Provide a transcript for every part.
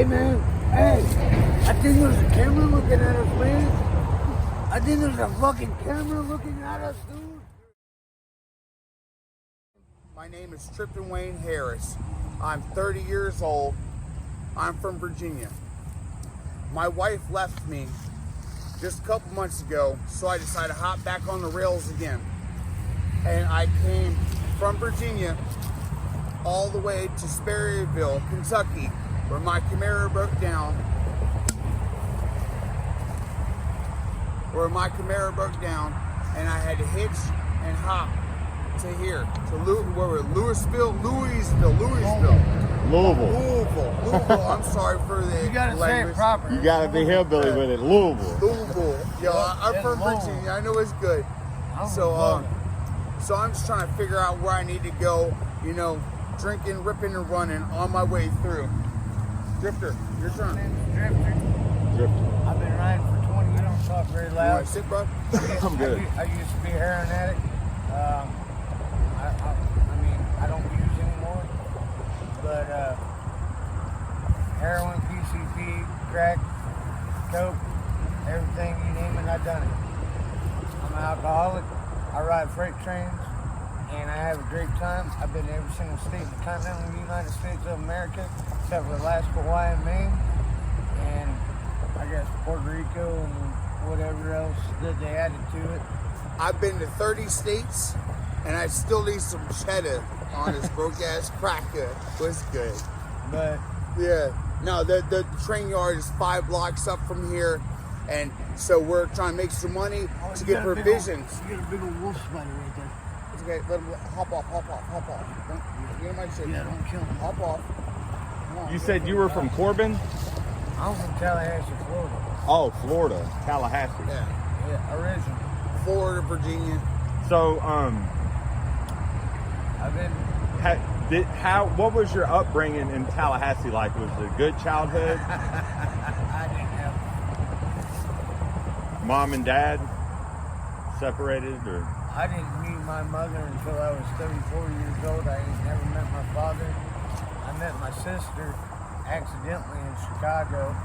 Hey, man. Hey, I think there's a camera looking at us, man. I think there's a fucking camera looking at us, dude. My name is Trippin Wayne Harris. I'm 30 years old. I'm from Virginia. My wife left me just a couple months ago, so I decided to hop back on the rails again. And I came from Virginia all the way to Sperryville, Kentucky, where my Camaro broke down. And I had to hitch and hop to here, to Louisville. I'm sorry for the You gotta say it proper. You gotta be hillbilly with it. Louisville. Yo, I'm from Virginia. I know it's good. So I'm just trying to figure out where I need to go. You know, drinking, ripping, and running on my way through. Drifter, your turn. Drifter. I've been riding for 20 years. I don't talk very You loud. want to sit, bro? I'm good. I used to be a heroin addict. I mean, I don't use anymore. But heroin, PCP, crack, coke, everything, you name it, I've done it. I'm an alcoholic. I ride freight trains, and I have a great time. I've been to every single state in the continental United States of America, except for Alaska, Hawaii, and Maine, and I guess Puerto Rico and whatever else that they added to it. I've been to 30 states, and I still need some cheddar on this broke-ass cracker. What's good? But Yeah. No, the train yard is 5 blocks up from here, and so we're trying to make some money to get provisions. You got a big old wolf spider right there. It's okay, let him hop off. Don't get in my shit. Yeah, don't kill him. Hop off. Come on. You said you were from Corbin? I'm from Tallahassee, Florida. Oh, Florida, Tallahassee. Yeah. Originally. Florida, Virginia. So, I've been. what was your upbringing in Tallahassee like? Was it a good childhood? I didn't have. Mom and dad separated, or? I didn't meet my mother until I was 34 years old. I ain't never met my father. I met my sister accidentally in Chicago.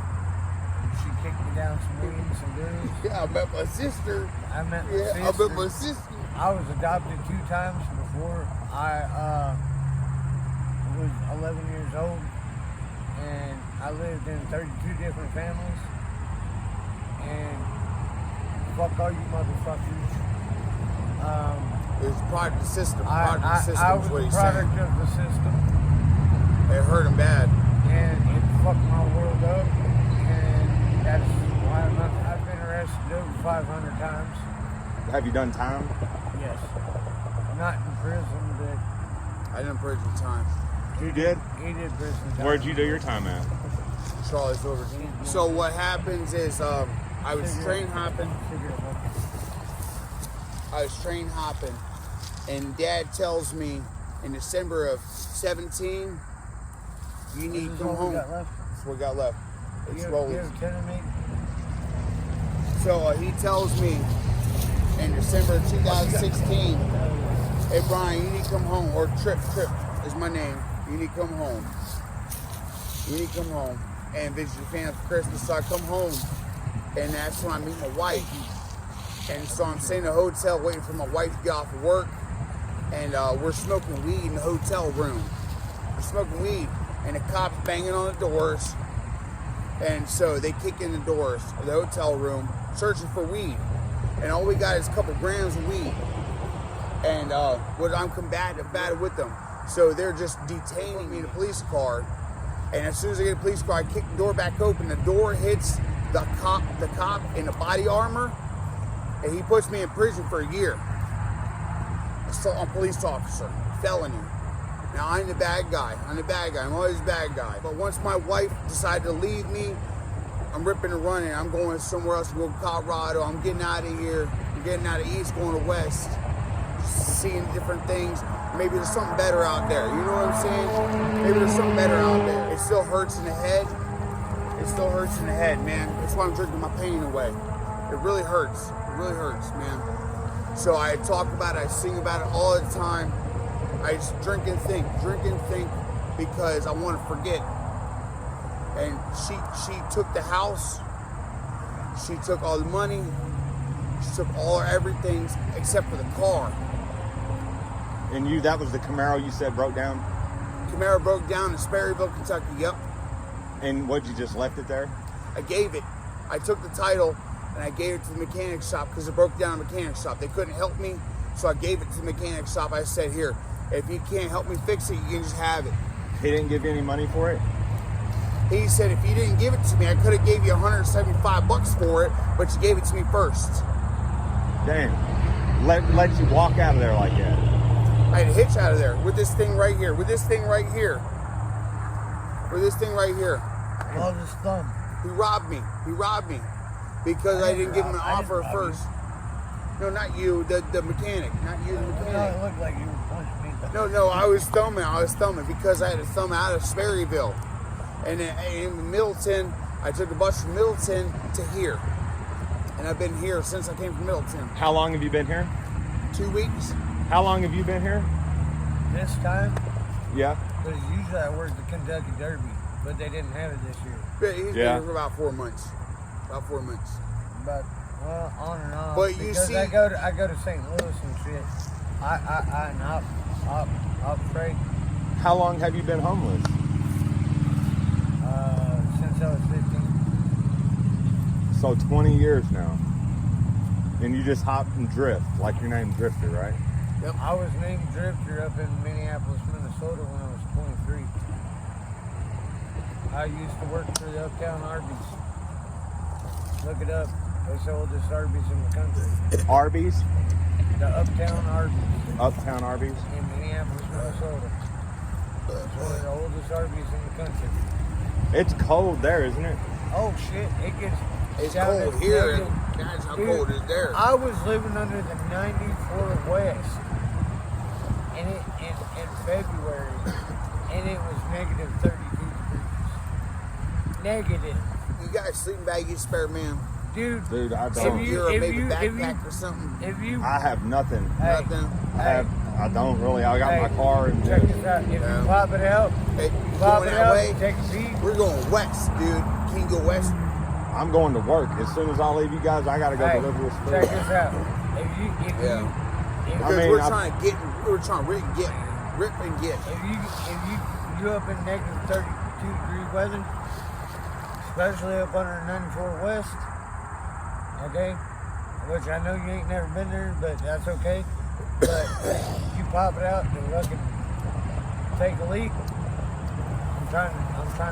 She kicked me down some weed and some booze. Yeah, I met my sister. I met my Yeah, sister. I met my sister. I was adopted 2 times before I was 11 years old, and I lived in 32 different families. And fuck all you motherfuckers. It was part of the system. I was a product of the system, It hurt him bad. and it fucked my world up. And that's why I've been arrested over 500 times. Have you done time? Yes, not in prison, but I didn't prison time. You did? he did prison time. Where'd you do your time at? Charlie's over. So what happens is I was train hopping. And Dad tells me in December of 17, you need to come home. Got left. That's what we got left. It's rolling. You ever tell me? So he tells me in December of 2016, hey Brian, you need to come home. Or Trip is my name. You need to come home. And visit your family for Christmas. So I come home, and that's when I meet my wife. And so I'm staying in a hotel waiting for my wife to get off of work. And we're smoking weed in the hotel room. We're smoking weed, and the cops banging on the doors. And so they kick in the doors of the hotel room, searching for weed. And all we got is a couple grams of weed. And I'm combative with them. So they're just detaining me in a police car. And as soon as I get a police car, I kick the door back open. The door hits the cop in the body armor. And he puts me in prison for a year. Assault on police officer, felony. Now I'm the bad guy. I'm always the bad guy. But once my wife decided to leave me, I'm ripping and running. I'm going somewhere else to go to Colorado. I'm getting out of here. I'm getting out of East, going to West. Seeing different things. Maybe there's something better out there. You know what I'm saying? Maybe there's something better out there. It still hurts in the head. Man. That's why I'm drinking my pain away. It really hurts. Man. So I talk about it, I sing about it all the time. I just drink and think because I want to forget. And she took the house. She took all the money. She took all her everything except for the car. And that was the Camaro you said broke down? Camaro broke down in Sperryville, Kentucky. Yep. And what, you just left it there? I gave it. I took the title and I gave it to the mechanic shop because it broke down in the mechanic shop. They couldn't help me, so I gave it to the mechanic shop. I said, here, if you can't help me fix it, you can just have it. He didn't give you any money for it? He said, if you didn't give it to me, I could have gave you $175 for it, but you gave it to me first. Damn. Let you walk out of there like that. I had to hitch out of there with this thing right here, with this thing right here, with this thing right here. Well, his thumb. He robbed me. He robbed me because I didn't give him an offer first. No, not you, the mechanic. Not you, the No, mechanic. it looked like you were punching me. No, I was thumbing because I had to thumb out of Sperryville. And in Middleton, I took a bus from Middleton to here. And I've been here since I came from Middleton. How long have you been here? 2 weeks. How long have you been here? This time, Yeah. because usually I work the Kentucky Derby, but they didn't have it this year. But he's been Yeah. here for about 4 months. About 4 months. But well, on and off. But you because see- I go to St. Louis and shit. I'll pray How long have you been homeless? since I was 15. So 20 years now. And you just hop and drift, like your name Drifter, right? Yep. I was named Drifter up in Minneapolis, Minnesota when I was 23. I used to work for the Uptown Arby's. Look it up. It's the oldest Arby's in the country. Arby's? The Uptown Arby's Uptown Arby's? in Minneapolis, Minnesota. It's one of the oldest Arby's in the country. It's cold there, isn't it? Oh shit, it gets It's down cold to here. negative- Imagine how Dude, cold it is there. I was living under the 94 West in February, and it was negative 32 degrees. Negative. You got a sleeping bag, you spare, man. Dude, Dude, I If don't. you- You're maybe if backpack or something. if you I have nothing. hey, Nothing. I don't really. I got my hey, car and check this out. If Yeah. you pop it out, Hey, pop going it that out, way? take a peek. We're going west, dude. Can you go west? I'm going to work. As soon as I leave you guys, I got to go Hey, deliver this check food. this out. If Yeah. you Because mean, we're I- trying to rip and get. if you up in negative 32 degree weather, especially up under 94 West, okay, which I know you ain't never been there, but that's okay. But you pop it out and look and take a leak. I'm trying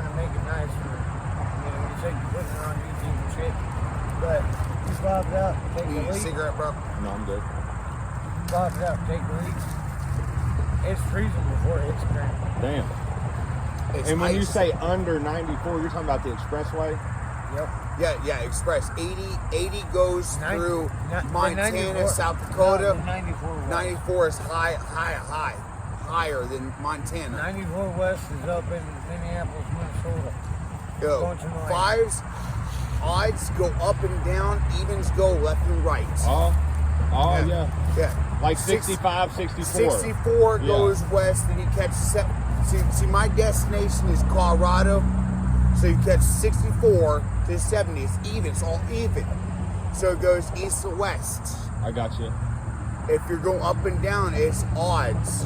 to make it nice for you said you're putting it on YouTube and shit, but you pop it out, take You a need a leak. cigarette, bro? No, I'm good. Pop it out, take a leak. It's freezing before it hits the ground. Damn. It's And when you ice. say under 94, you're talking about the expressway? Yep. Yeah, express. 80 goes 90 through the Montana, 94 South no, Dakota. the 94 West. 94 is higher than Montana. 94 West is up in Minneapolis, Minnesota. Yo, Going to North. fives, odds go up and down, evens go left and right. Oh, yeah. Yeah. Like Six- 65, 64. 64 Yeah. goes west, and you catch see, my destination is Colorado, so you catch 64 to 70. It's even. It's all even. So it goes east to west. I got you. If you're going up and down, it's odds.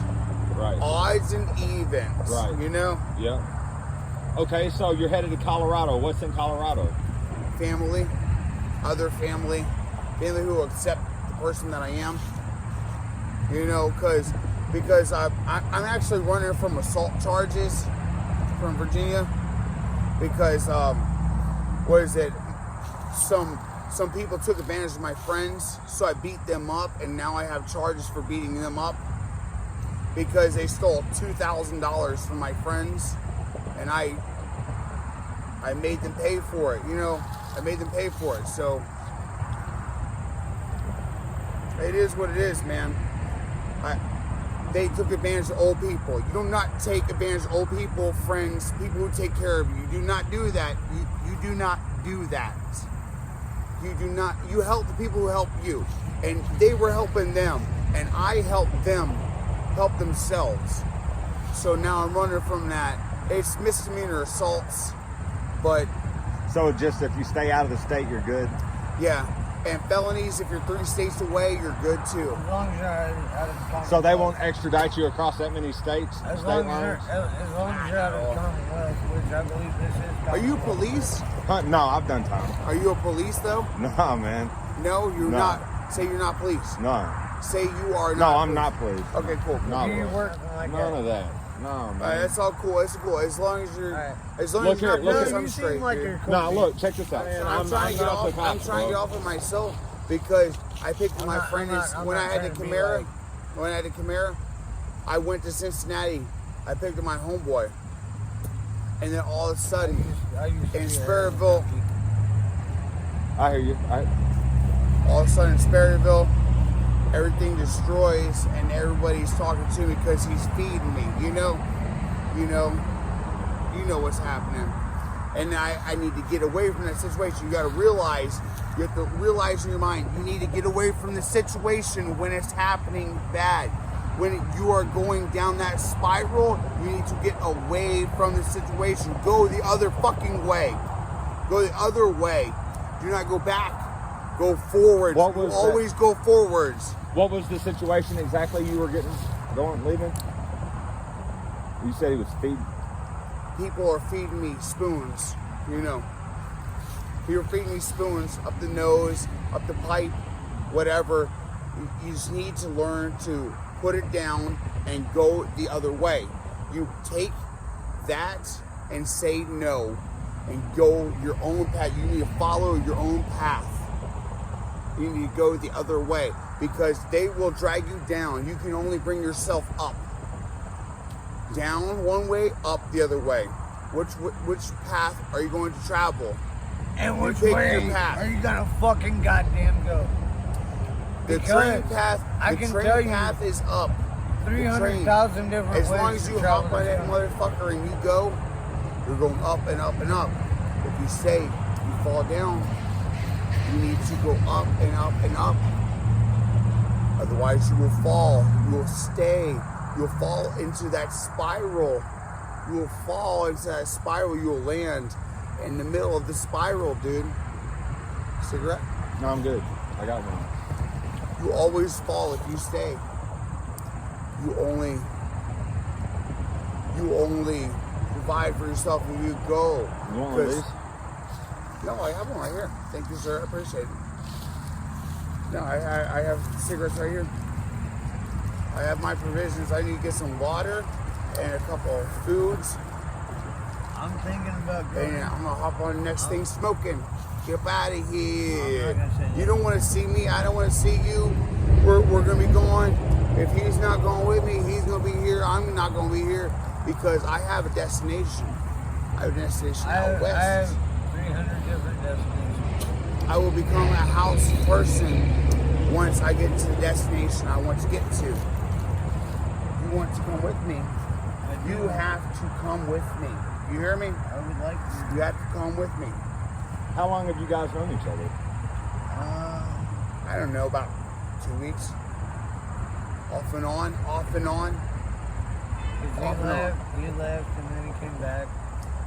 Right. Odds and evens. Right. You know? Yeah. Okay, so you're headed to Colorado. What's in Colorado? Family, other family who will accept the person that I am. You know, because I'm actually running from assault charges from Virginia because what is it? Some people took advantage of my friends, so I beat them up, and now I have charges for beating them up because they stole $2,000 from my friends, and I made them pay for it. You know, I made them pay for it. So it is what it is, man. They took advantage of old people. You do not take advantage of old people, friends, people who take care of you. You do not do that. You do not do that. You do not. You help the people who help you. And they were helping them. And I helped them help themselves. So now I'm running from that. It's misdemeanor assaults. But So just if you stay out of the state, you're good. yeah, and felonies, if you're 3 states away, you're good too. As long as you're out of the Commonwealth. So they won't extradite you across that many states, As state long lines? as long as you're out of the Commonwealth, which I believe this is. Are you Commonwealth. police? Huh, no, I've done time. Are you a police though? No, man. No, you're No. not. Say you're not police. No. Say you are No, not. I'm not pleased. Okay, cool. No, Do you bro. work like None that? of that. No, All right, man. that's all cool. That's cool. As long as you're, Alright. as long Look as you're here, not look police, here. I'm You straight. seem like dude. you're cool. No, look, check this out. I'm trying to get off. I'm trying to get off of myself because I picked I'm my not- friend. I'm not- I'm When not I had the trying to be Camaro, like- when I had the Camaro, I went to Cincinnati. I picked up my homeboy, and then all of a sudden, I used to in be a Sperryville, I hear you. all of a sudden in Sperryville, everything destroys, and everybody's talking to me because he's feeding me. You know what's happening. And I need to get away from that situation. You got to realize, you have to realize in your mind, you need to get away from the situation when it's happening bad. When you are going down that spiral, you need to get away from the situation. Go the other fucking way. Go the other way. Do not go back. Go forwards. What was You always go forwards. What was the situation exactly you were leaving? You said he was feeding. People are feeding me spoons, People are feeding me spoons up the nose, up the pipe, whatever. You just need to learn to put it down and go the other way. You take that and say no and go your own path. You need to follow your own path. You need to go the other way because they will drag you down. You can only bring yourself up. Down one way, up the other way. Which path are you going to travel? And You which pick way your path. are you gonna fucking goddamn go? The Because train path. I The can train tell you path is up. 300,000 different ways. As long as to you travel hop on this that country. motherfucker and you go, you're going up and up and up. If you stay, you fall down. You need to go up and up and up. Otherwise, you will fall. You will stay. You'll fall into that spiral. You will fall into that spiral. You will land in the middle of the spiral, dude. Cigarette? No, I'm good. I got one. You always fall if you stay. You only provide for yourself when you go. You want one of 'Cause- these? No, I have one right here. Thank you, sir. I appreciate it. No, I have cigarettes right here. I have my provisions. I need to get some water and a couple of foods. I'm thinking about going. And I'm gonna hop on the next thing smoking. Get out of I'm here. not gonna say You that. don't want to see me. I don't want to see you. We're gonna be going. If he's not going with me, he's gonna be here. I'm not gonna be here because I have a destination. I have a destination I out have west. 300 different destinations. I will become a house person once I get to the destination I want to get to. You want to come with me? You have to come with me. You hear me? I would like to. You have to come with me. How long have you guys known each other? I don't know, about 2 weeks. Off and on, off and on. He Off and left, and then he came back.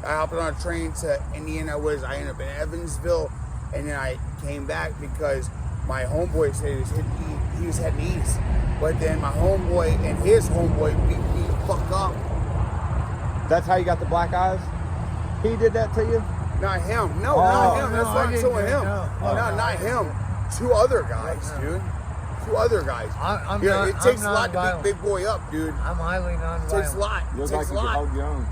I hopped on a train to Indiana. I ended up in Evansville, and then I came back because my homeboy said he was heading east. But then my homeboy and his homeboy beat me the fuck up. That's how you got the black eyes? He did that to you? Not him. No, Oh, not him. That's no, what I I'm didn't telling do it, him. no. No, not him. 2 other guys, dude. 2 other guys. I'm Yeah, not, it takes I'm a lot to nonviolent. beat big boy up, dude. I'm highly It takes a nonviolent. lot. You It look like takes you a could lot. hold your own.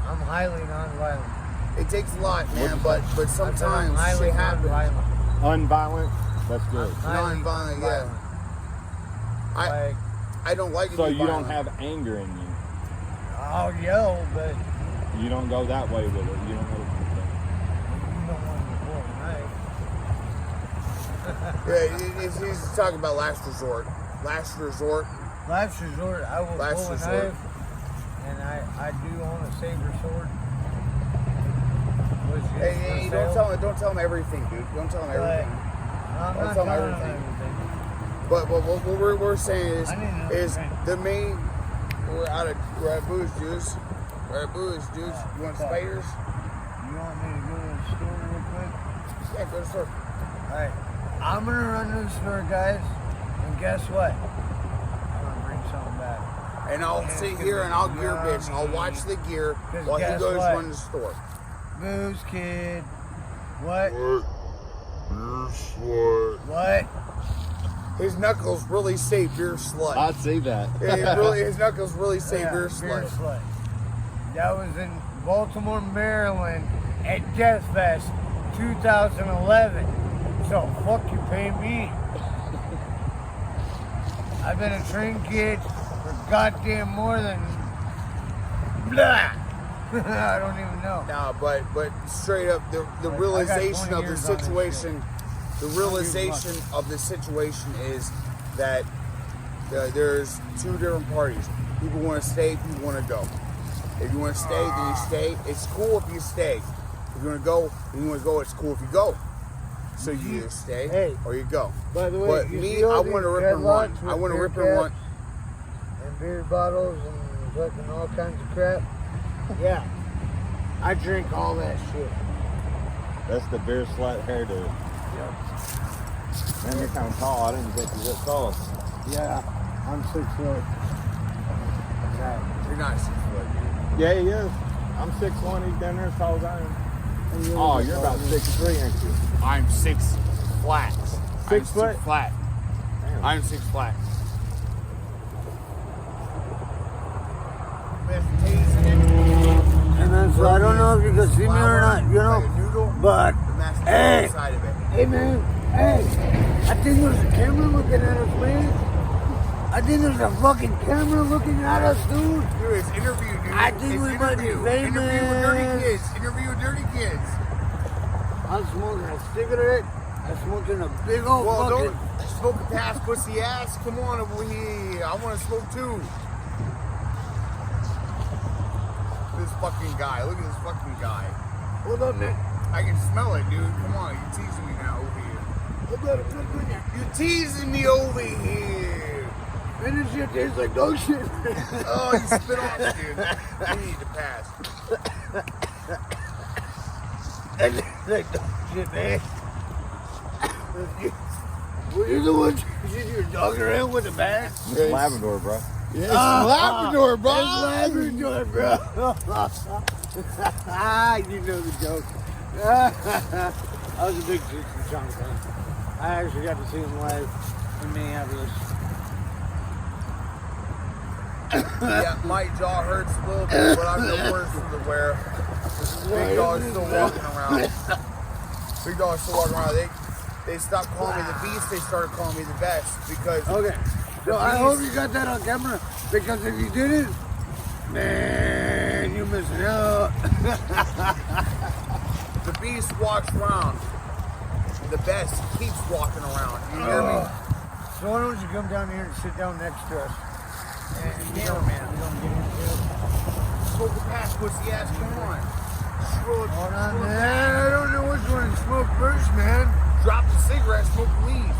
I'm highly nonviolent. It takes a lot, man. What'd But I said I'm sometimes highly shit happens. nonviolent. Unviolent? That's good. Highly Non-violent, yeah. violent. Like, I don't like to So be you don't violent. have anger in you. I'll yell, but You don't go that way with it. You don't go. you don't want to pull a knife. Yeah, he's talking about last resort. Last resort. Last resort, I will Last pull a resort. knife, and I do own a saber sword. Which is Hey, for don't tell him everything, dude. Don't tell him But everything. I'm Don't not tell 'em telling everything. everything. But what we're saying I didn't know is that. the main. We're at Booze Juice. We're at Booze Juice. You want spiders? You want me to go Yeah, go to the store. Alright, I'm gonna run to the store, guys, and guess what? I'm gonna bring something back. And I'll Yeah, sit it's here gonna and I'll be gear bitch. I'll yummy. watch the gear 'Cause while he guess goes what? run to the store. Booze kid. What? Beer slut. What? His knuckles really say beer slut. I see that. Yeah, his knuckles really say Yeah, beer slut. That was in Baltimore, Maryland at Death Fest 2011. So fuck you pay me. I've been a train kid for goddamn more than blah. I don't even know. No, but straight up, the I got realization 20 of the years on this situation, the realization of the situation is that there's two different parties. People want to stay, people want to go. If you want to stay, then you stay. It's cool if you stay. If you want to go, it's cool if you go. So you either stay Hey. or you go. By the way, But you me, see all I these want to rip and run. dreadlocks I with want to beer rip and run. caps and beer bottles and fucking all kinds of crap. Yeah, I drink all that shit. That's the beer slut hairdo. Yep. Man, you're kind of tall. I didn't think you were that tall. Yeah, I'm 6 foot. You're not 6 foot, dude. Yeah, he is. I'm 6'1". He's down there as tall as I am. Oh, you're about 6'3", ain't you? I'm 6 flat. 6 I'm foot? 6 flat. Damn. I'm 6 flat. And then so I don't know if you can see me or not, you know, Like a noodle, but the mashed hey, potato side of it. hey man, hey, I think there's a camera looking at us, man. I think there's a fucking camera looking at us, dude. Dude, it's interview, dude. I think It's we might be interview. Interview with famous. dirty kids. Interview with dirty kids. I'm smoking a cigarette. I'm smoking a big old Well, fucking. don't smoke a past pussy ass. Come on over here. I want to smoke too. This fucking guy. Look at this fucking guy. Hold up, man. I can smell it, dude. Come on. You're teasing me now over here. Hold up, You're teasing me over here. man, this shit tastes like dog shit. Oh, you spit on it, dude. You need to pass. Like dog shit, man. Well, you're the one you're jogging around with a bag. It's Labrador, bro. Yeah, it's Labrador, bro. It's Labrador, bro. You know the joke. I was a big Cheech and Chong fan. I actually got to see him live in Minneapolis. Yeah, my jaw hurts a little bit, but I'm the worst for the wear. Big dog's still walking around. Big dog's still walking around. They stopped calling me the beast. They started calling me the best because Okay. So I hope you got that on camera, because if you didn't, man, you're missing out. the beast walks around. The best keeps walking around. You hear me? So why don't you come down here and sit down next to us? And Cameraman. we don't get into it. Smoke the past pussy ass. Come on. Scroll it. Hold on, man. I don't know which one to smoke first, man. Drop the cigarette. Smoke the weed.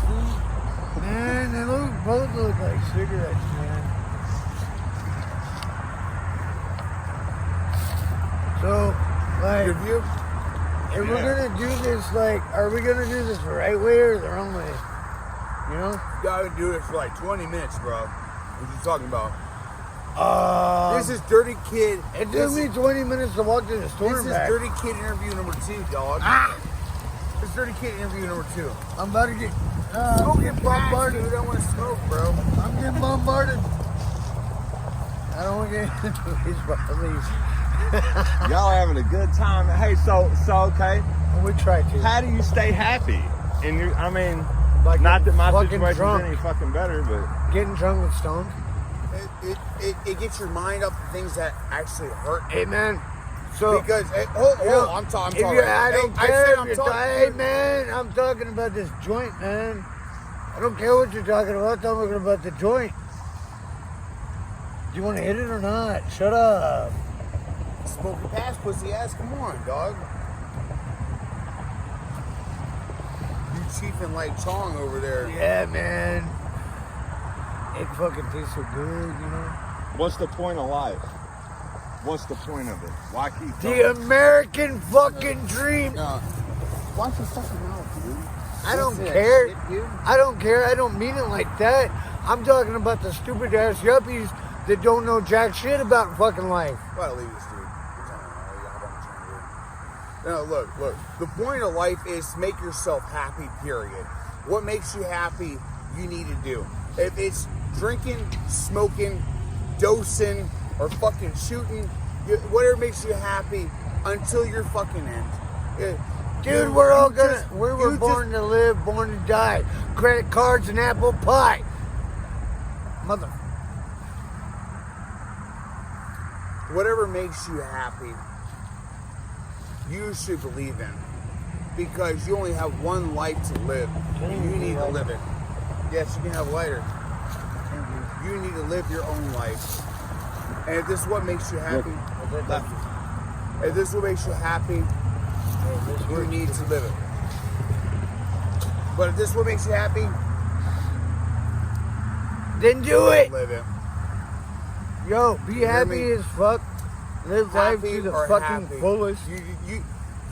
Man, they both look like cigarettes, man. So, like, Good view. if we're gonna do this, like, are we gonna do this the right way or the wrong way? You know? You gotta do it for like 20 minutes, bro. What you talking about? This is Dirty Kid. It took me 20 minutes to walk to the store This and is back. Dirty Kid interview number 2, dog. Ah! This is Dirty Kid interview number 2. I'm about to get Smoking bombarded. dude. I want to smoke, bro. I'm getting bombarded. I don't want to get into these please. Y'all having a good time. Hey, so okay. We try to. How do you stay happy? And you, I mean, Like not that my fucking situation's drunk. any fucking better, but Getting drunk with stoned. It gets your mind up to things that actually hurt. Hey, man. So, Because, I'm talking. if you, I don't I care said if I'm you're talking. hey, man, I'm talking about this joint, man. I don't care what you're talking about. I'm talking about the joint. Do you want to hit it or not? Shut up. Smoking past pussy ass. Come on, dog. You chiefing like Chong over there. Yeah, man. It fucking tastes so good, you know? what's the point of life? What's the point of it? Why keep The going? American fucking dream. No. Watch your fucking mouth, dude. I don't Listen to that care. shit, dude. I don't care. I don't mean it like that. I'm talking about the stupid ass yuppies that don't know jack shit about fucking life. Why leave this, dude? You're telling me, how about you trying to do? No, look. The point of life is to make yourself happy, period. What makes you happy, you need to do. If it's drinking, smoking, dosing, or fucking shooting, whatever makes you happy until your fucking end. Dude, we're all gonna. We were born to live, born to die. Credit cards and apple pie. Mother. Whatever makes you happy, you should believe in. Because you only have one life to live. And you need to live it. Yes, you can have lighter. You need to live your own life. And if this is what makes you happy, if this is what makes you happy, you need to live it. But if this is what makes you happy, Then do it. live it. Yo, be hear happy me? as fuck. Live life Happy to the or fucking happy. fullest.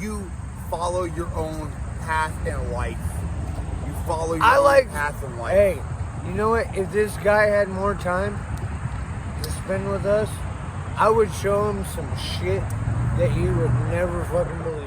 You follow your own path in life. You follow your I own like. path in life. Hey, you know what? If this guy had more time to spend with us, I would show him some shit that he would never fucking believe.